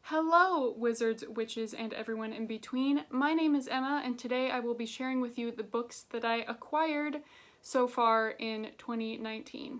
Hello, wizards, witches, and everyone in between. My name is Emma, and today I will be sharing with you the books that I acquired so far in 2019.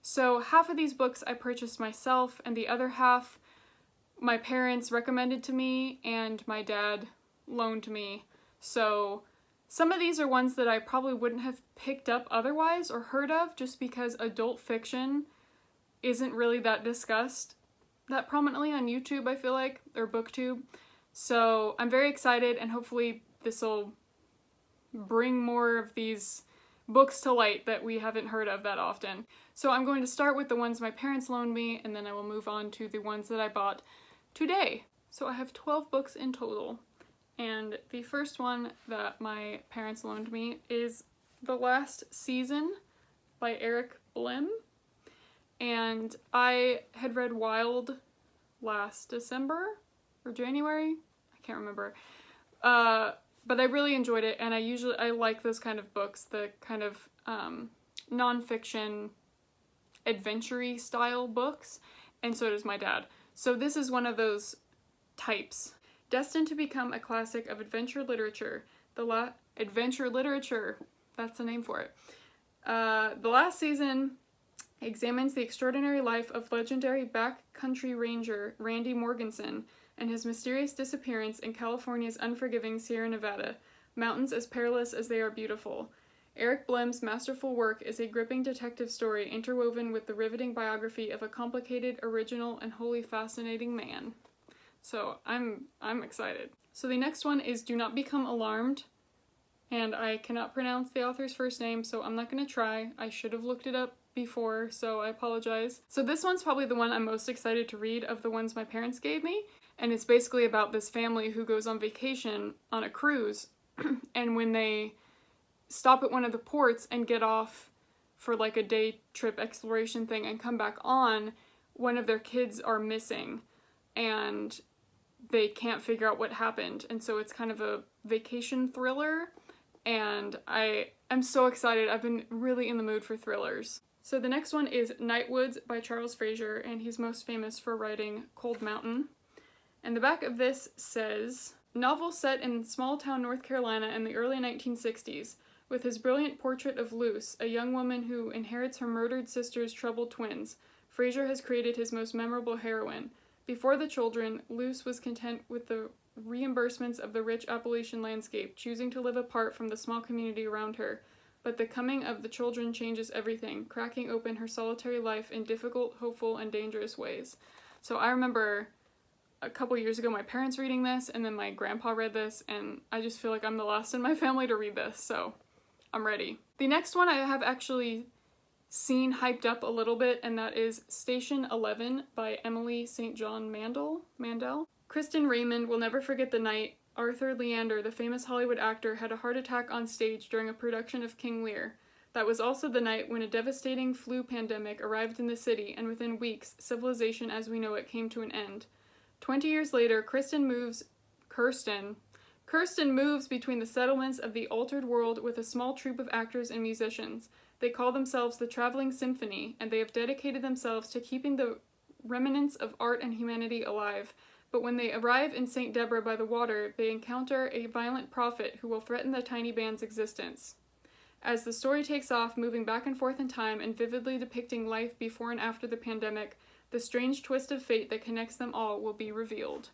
So half of these books I purchased myself, and the other half my parents recommended to me and my dad loaned me. So some of these are ones that I probably wouldn't have picked up otherwise or heard of just because adult fiction isn't really that discussed that prominently on YouTube, I feel like, or BookTube. So I'm very excited, and hopefully this will bring more of these books to light that we haven't heard of that often. So I'm going to start with the ones my parents loaned me, and then I will move on to the ones that I bought today. So I have 12 books in total, and the first one that my parents loaned me is The Last Season by Blehm. And I had read Wild last December or January, I can't remember, but I really enjoyed it, and I like those kind of books, the kind of non-fiction adventure-y style books, and so does my dad. So this is one of those types. Destined to become a classic of adventure literature, adventure literature, that's the name for it. The Last Season examines the extraordinary life of legendary backcountry ranger Randy Morganson and his mysterious disappearance in California's unforgiving Sierra Nevada, mountains as perilous as they are beautiful. Blehm's masterful work is a gripping detective story interwoven with the riveting biography of a complicated, original, and wholly fascinating man. So I'm excited. So the next one is Do Not Become Alarmed, and I cannot pronounce the author's first name, so I'm not going to try. I should have looked it up before, so I apologize. So this one's probably the one I'm most excited to read of the ones my parents gave me, and it's basically about this family who goes on vacation on a cruise, and when they stop at one of the ports and get off for like a day trip exploration thing and come back on, one of their kids are missing, and they can't figure out what happened, and so it's kind of a vacation thriller, and I'm so excited. I've been really in the mood for thrillers. So the next one is Nightwoods by Charles Frazier, and he's most famous for writing Cold Mountain. And the back of this says, novel set in small-town North Carolina in the early 1960s, with his brilliant portrait of Luce, a young woman who inherits her murdered sister's troubled twins, Frazier has created his most memorable heroine. Before the children, Luce was content with the reimbursements of the rich Appalachian landscape, choosing to live apart from the small community around her. But the coming of the children changes everything, cracking open her solitary life in difficult, hopeful, and dangerous ways. So I remember a couple years ago my parents reading this, and then my grandpa read this, and I just feel like I'm the last in my family to read this, so I'm ready. The next one I have actually seen hyped up a little bit, and that is Station 11 by Emily St. John Mandel. Kristen Raymond will never forget the night Arthur Leander, the famous Hollywood actor, had a heart attack on stage during a production of King Lear. That was also the night when a devastating flu pandemic arrived in the city, and within weeks, civilization as we know it came to an end. 20 years later, Kirsten moves between the settlements of the altered world with a small troupe of actors and musicians. They call themselves the Traveling Symphony, and they have dedicated themselves to keeping the remnants of art and humanity alive. But when they arrive in St. Deborah by the water, they encounter a violent prophet who will threaten the tiny band's existence. As the story takes off, moving back and forth in time and vividly depicting life before and after the pandemic, the strange twist of fate that connects them all will be revealed.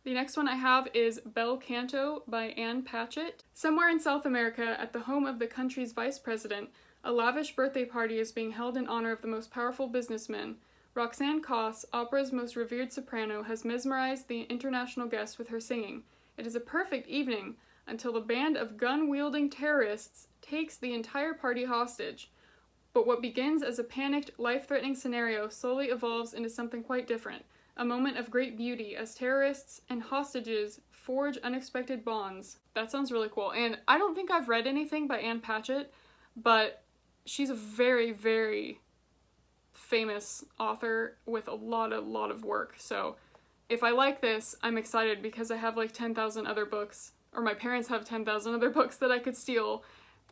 The next one I have is Bel Canto by Ann Patchett. Somewhere in South America, at the home of the country's vice president, a lavish birthday party is being held in honor of the most powerful businessman. Roxanne Koss, opera's most revered soprano, has mesmerized the international guests with her singing. It is a perfect evening until the band of gun-wielding terrorists takes the entire party hostage. But what begins as a panicked, life-threatening scenario slowly evolves into something quite different, a moment of great beauty as terrorists and hostages forge unexpected bonds. That sounds really cool, and I don't think I've read anything by Ann Patchett, but she's a very, very famous author with a lot of work, so if I like this, I'm excited because I have like 10,000 other books, or my parents have 10,000 other books that I could steal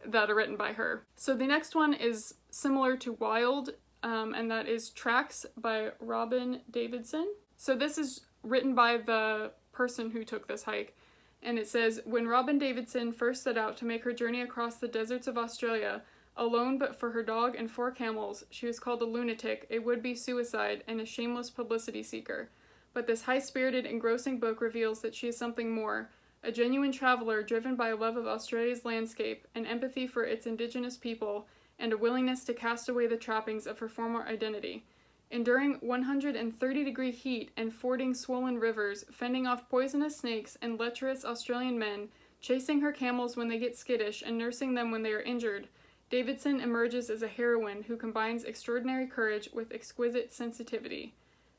that are written by her. So the next one is similar to Wild and that is Tracks by Robyn Davidson. So this is written by the person who took this hike, and it says, when Robyn Davidson first set out to make her journey across the deserts of Australia, alone but for her dog and 4 camels, she was called a lunatic, a would-be suicide, and a shameless publicity seeker. But this high-spirited, engrossing book reveals that she is something more, a genuine traveler driven by a love of Australia's landscape, an empathy for its indigenous people, and a willingness to cast away the trappings of her former identity. Enduring 130-degree heat and fording swollen rivers, fending off poisonous snakes and lecherous Australian men, chasing her camels when they get skittish and nursing them when they are injured, Davidson emerges as a heroine who combines extraordinary courage with exquisite sensitivity.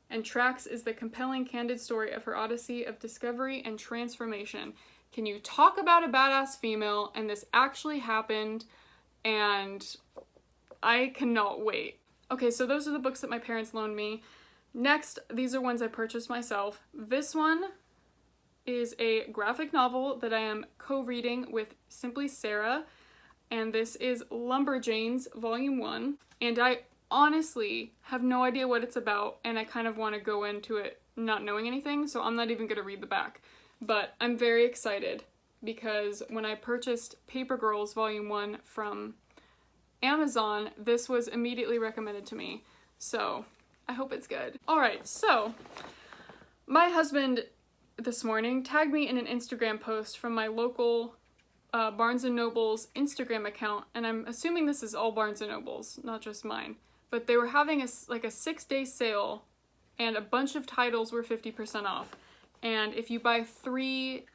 And Tracks is the compelling, candid story of her odyssey of discovery and transformation. Can you talk about a badass female? And this actually happened, and I cannot wait. Okay, so those are the books that my parents loaned me. Next, these are ones I purchased myself. This one is a graphic novel that I am co-reading with Simply Sarah, and this is Lumberjanes Volume 1, and I honestly have no idea what it's about, and I kind of want to go into it not knowing anything, so I'm not even going to read the back. But I'm very excited, because when I purchased Paper Girls Volume 1 from Amazon, this was immediately recommended to me, so I hope it's good. Alright, so my husband this morning tagged me in an Instagram post from my local Barnes & Noble's Instagram account, and I'm assuming this is all Barnes & Noble's, not just mine, but they were having a 6-day sale, and a bunch of titles were 50% off, and if you buy 3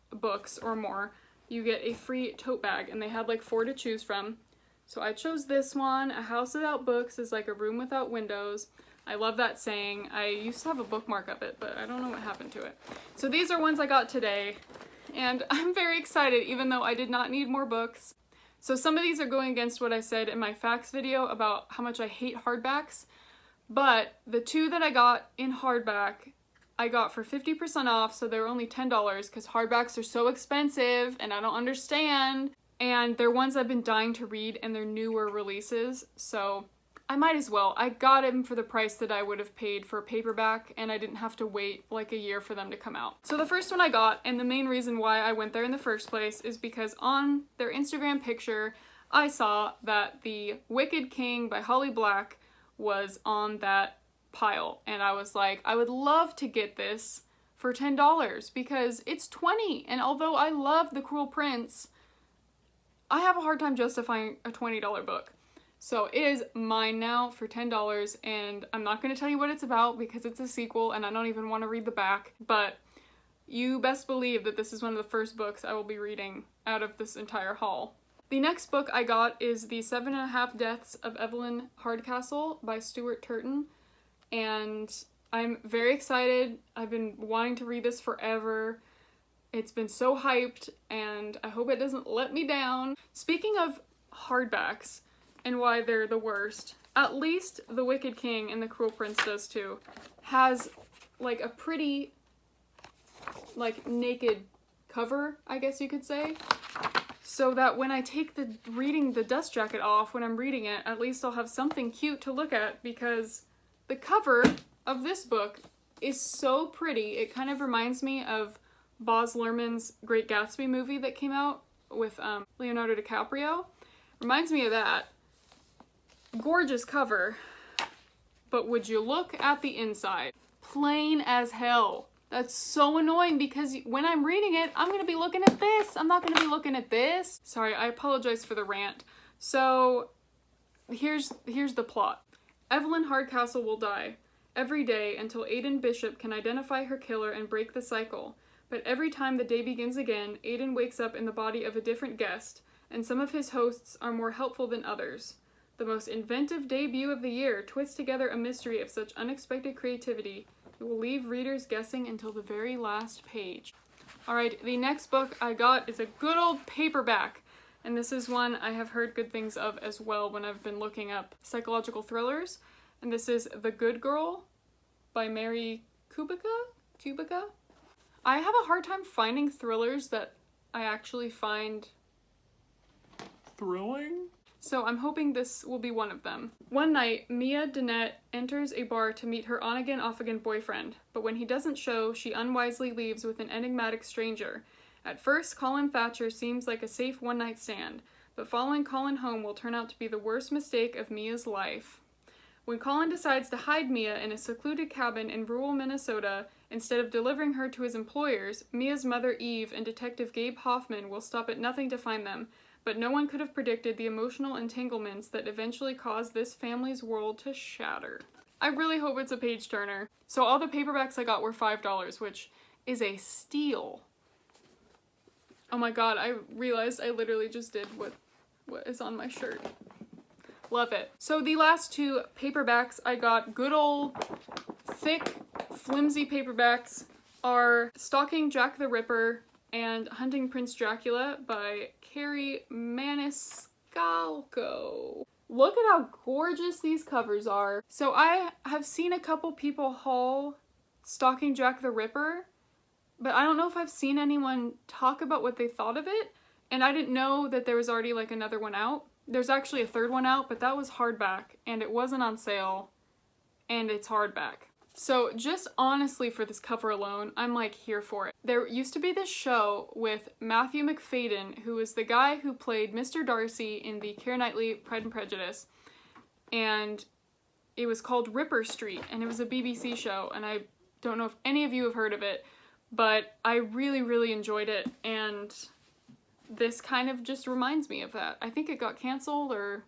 books or more, you get a free tote bag, and they had like 4 to choose from. So I chose this one. A house without books is like a room without windows. I love that saying. I used to have a bookmark of it, but I don't know what happened to it. So these are ones I got today, and I'm very excited, even though I did not need more books. So some of these are going against what I said in my facts video about how much I hate hardbacks, but the 2 that I got in hardback, I got for 50% off, so they were only $10, because hardbacks are so expensive, and I don't understand. And they're ones I've been dying to read, and they're newer releases, so I might as well. I got them for the price that I would have paid for a paperback, and I didn't have to wait like a year for them to come out. So the first one I got, and the main reason why I went there in the first place, is because on their Instagram picture, I saw that The Wicked King by Holly Black was on that pile, and I was like, I would love to get this for $10, because it's $20, and although I love The Cruel Prince, I have a hard time justifying a $20 book. So it is mine now for $10, and I'm not going to tell you what it's about because it's a sequel and I don't even want to read the back, but you best believe that this is one of the first books I will be reading out of this entire haul. The next book I got is The 7.5 Deaths of Evelyn Hardcastle by Stuart Turton, and I'm very excited. I've been wanting to read this forever. It's been so hyped, and I hope it doesn't let me down. Speaking of hardbacks and why they're the worst, at least The Wicked King, and The Cruel Prince does too, has like a pretty like naked cover, I guess you could say, so that when I take reading the dust jacket off when I'm reading it, at least I'll have something cute to look at, because the cover of this book is so pretty. It kind of reminds me of Baz Luhrmann's Great Gatsby movie that came out with Leonardo DiCaprio. Reminds me of that. Gorgeous cover. But would you look at the inside? Plain as hell. That's so annoying, because when I'm reading it, I'm going to be looking at this. I'm not going to be looking at this. Sorry, I apologize for the rant. So here's the plot. Evelyn Hardcastle will die every day until Aidan Bishop can identify her killer and break the cycle. But every time the day begins again, Aidan wakes up in the body of a different guest, and some of his hosts are more helpful than others. The most inventive debut of the year twists together a mystery of such unexpected creativity, it will leave readers guessing until the very last page. Alright, the next book I got is a good old paperback, and this is one I have heard good things of as well when I've been looking up psychological thrillers, and this is The Good Girl by Mary Kubica? I have a hard time finding thrillers that I actually find thrilling. So I'm hoping this will be one of them. One night, Mia Danette enters a bar to meet her on-again, off-again boyfriend, but when he doesn't show, she unwisely leaves with an enigmatic stranger. At first, Colin Thatcher seems like a safe one-night stand, but following Colin home will turn out to be the worst mistake of Mia's life. When Colin decides to hide Mia in a secluded cabin in rural Minnesota, instead of delivering her to his employers, Mia's mother Eve and Detective Gabe Hoffman will stop at nothing to find them, but no one could have predicted the emotional entanglements that eventually caused this family's world to shatter. I really hope it's a page turner. So all the paperbacks I got were $5, which is a steal. Oh my god, I realized I literally just did what is on my shirt. Love it. So the last two paperbacks I got, good old thick, flimsy paperbacks, are Stalking Jack the Ripper and Hunting Prince Dracula by Kerri Maniscalco. Look at how gorgeous these covers are. So I have seen a couple people haul Stalking Jack the Ripper, but I don't know if I've seen anyone talk about what they thought of it, and I didn't know that there was already like another one out. There's actually a third one out, but that was hardback, and it wasn't on sale, and it's hardback. So just honestly for this cover alone, I'm like here for it. There used to be this show with Matthew Macfadyen, who is the guy who played Mr. Darcy in the Keira Knightley Pride and Prejudice, and it was called Ripper Street, and it was a BBC show, and I don't know if any of you have heard of it, but I really, really enjoyed it, and this kind of just reminds me of that. I think it got canceled, or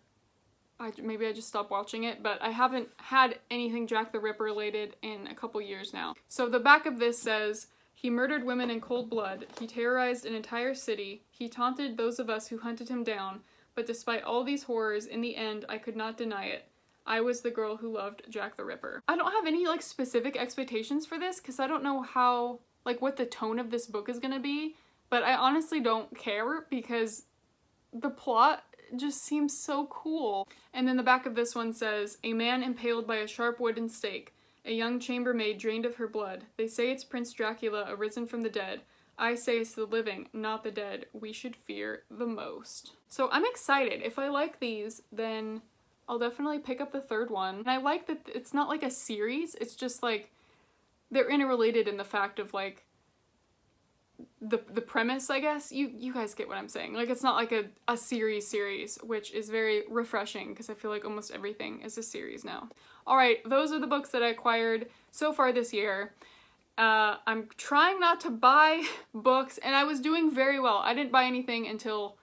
maybe I just stopped watching it, but I haven't had anything Jack the Ripper related in a couple years now. So the back of this says, "He murdered women in cold blood. He terrorized an entire city. He taunted those of us who hunted him down. But despite all these horrors, in the end, I could not deny it. I was the girl who loved Jack the Ripper." I don't have any like specific expectations for this because I don't know how, like what the tone of this book is gonna be, but I honestly don't care because the plot just seems so cool. And then the back of this one says, "A man impaled by a sharp wooden stake. A young chambermaid drained of her blood. They say it's Prince Dracula arisen from the dead. I say it's the living, not the dead, we should fear the most." So I'm excited. If I like these, then I'll definitely pick up the third one. And I like that it's not like a series, it's just like they're interrelated in the fact of like the premise, I guess. You guys get what I'm saying. Like it's not like a series, which is very refreshing because I feel like almost everything is a series now. Alright, those are the books that I acquired so far this year. I'm trying not to buy books, and I was doing very well. I didn't buy anything until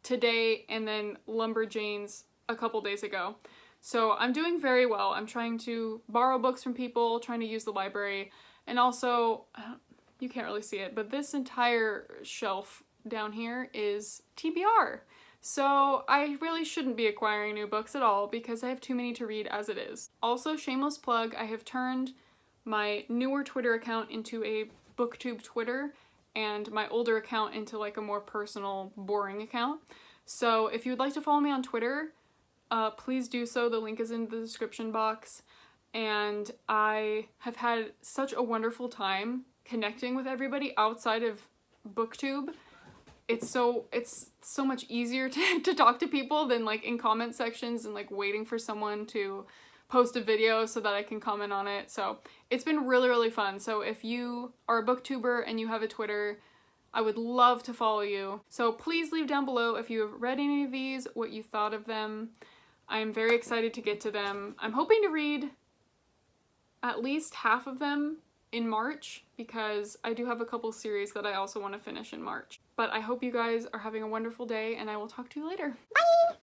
today and then Lumberjanes a couple days ago. So I'm doing very well. I'm trying to borrow books from people, trying to use the library, and also, you can't really see it, but this entire shelf down here is TBR. So I really shouldn't be acquiring new books at all because I have too many to read as it is. Also, shameless plug, I have turned my newer Twitter account into a booktube Twitter and my older account into like a more personal, boring account. So if you would like to follow me on Twitter, please do so. The link is in the description box. And I have had such a wonderful time connecting with everybody outside of booktube. It's so much easier to talk to people than like in comment sections and like waiting for someone to post a video so that I can comment on it. So it's been really, really fun. So if you are a booktuber and you have a Twitter, I would love to follow you. So please leave down below if you have read any of these, what you thought of them. I'm very excited to get to them. I'm hoping to read at least half of them in March because I do have a couple series that I also want to finish in March. But I hope you guys are having a wonderful day and I will talk to you later. Bye!